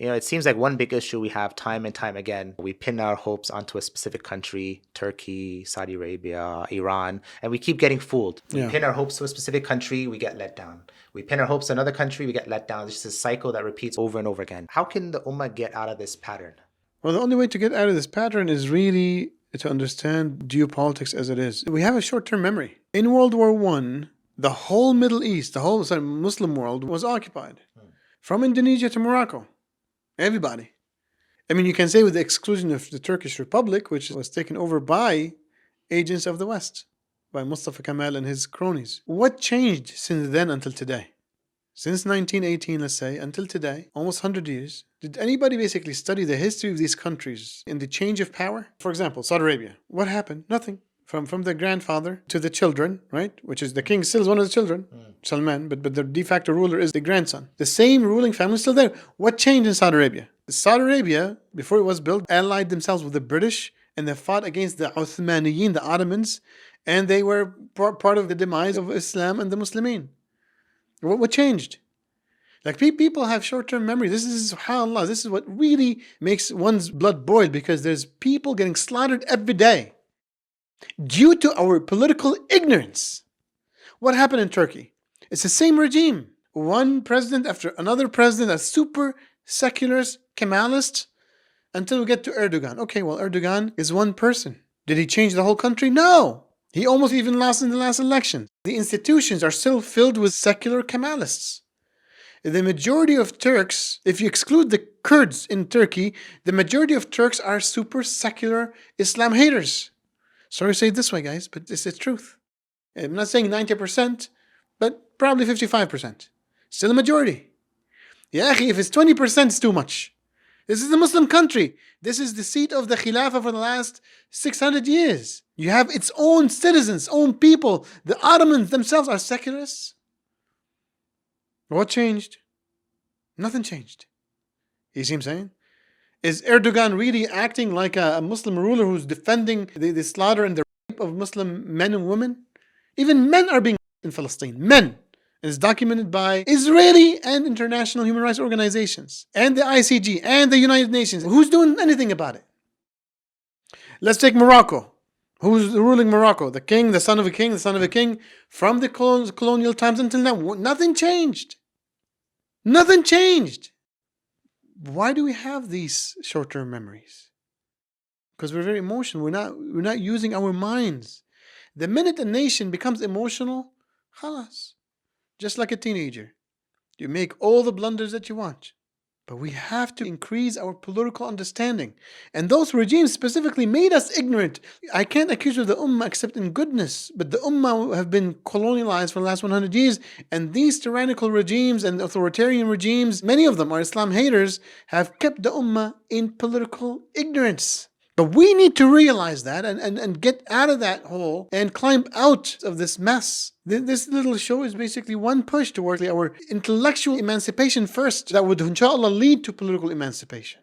It seems like one big issue we have time and time again, we pin our hopes onto a specific country, Turkey, Saudi Arabia, Iran, and we keep getting fooled. We pin our hopes to a specific country, we get let down. We pin our hopes to another country, we get let down. It's just a cycle that repeats over and over again. How can the Ummah get out of this pattern? Well, the only way to get out of this pattern is really to understand geopolitics as it is. We have a short-term memory. In World War I, the whole Middle East, the whole Muslim world was occupied. From Indonesia to Morocco. Everybody. I mean, you can say with the exclusion of the Turkish Republic, which was taken over by agents of the West, by Mustafa Kemal and his cronies. What changed since then until today? Since 1918, let's say, until today, almost 100 years, did anybody basically study the history of these countries in the change of power? For example, Saudi Arabia. What happened? Nothing. From the grandfather to the children, right? Which is the king still is one of the children, Salman, but the de facto ruler is the grandson. The same ruling family is still there. What changed in Saudi Arabia? Saudi Arabia, before it was built, allied themselves with the British and they fought against the Uthmaniyin, the Ottomans, and they were part of the demise of Islam and the Muslimin. What changed? Like people have short-term memory. This is, subhanAllah, this is what really makes one's blood boil, because there's people getting slaughtered every day due to our political ignorance. What happened in Turkey? It's the same regime. One president after another president, a super secularist, Kemalist, until we get to Erdogan. Okay, well, Erdogan is one person. Did he change the whole country? No. He almost even lost in the last election. The institutions are still filled with secular Kemalists. The majority of Turks, if you exclude the Kurds in Turkey, the majority of Turks are super secular Islam haters. Sorry to say it this way, guys, but it's the truth. I'm not saying 90%, but probably 55%. Still a majority. Yeah, if it's 20%, it's too much. This is a Muslim country. This is the seat of the Khilafah for the last 600 years. You have its own citizens, own people. The Ottomans themselves are secularists. What changed? Nothing changed. You see what I'm saying? Is Erdogan really acting like a Muslim ruler who's defending the slaughter and the rape of Muslim men and women? Even men are being in Palestine. Men. It's documented by Israeli and international human rights organizations, and the ICG, and the United Nations. Who's doing anything about it? Let's take Morocco. Who's ruling Morocco? The king, the son of a king, the son of a king. From the colonial times until now, nothing changed. Nothing changed. Why do we have these short-term memories? Because we're very emotional. We're not using our minds. The minute a nation becomes emotional, khalas. Just like a teenager. You make all the blunders that you want. But we have to increase our political understanding. And those regimes specifically made us ignorant. I can't accuse of the Ummah except in goodness. But the Ummah have been colonialized for the last 100 years. And these tyrannical regimes and authoritarian regimes, many of them are Islam haters, have kept the Ummah in political ignorance. But we need to realize that and get out of that hole and climb out of this mess. This little show is basically one push towards our intellectual emancipation first that would, inshallah, lead to political emancipation.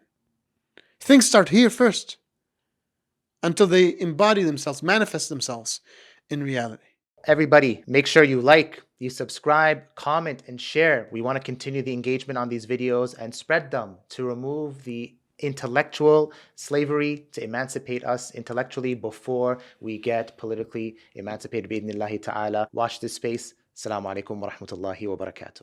Things start here first until they embody themselves, manifest themselves in reality. Everybody, make sure you like, you subscribe, comment, and share. We want to continue the engagement on these videos and spread them to remove the intellectual slavery, to emancipate us intellectually before we get politically emancipated. Bi-idhnillahi ta'ala. Watch this space. Assalamu alaikum wa rahmatullahi wa barakatuh.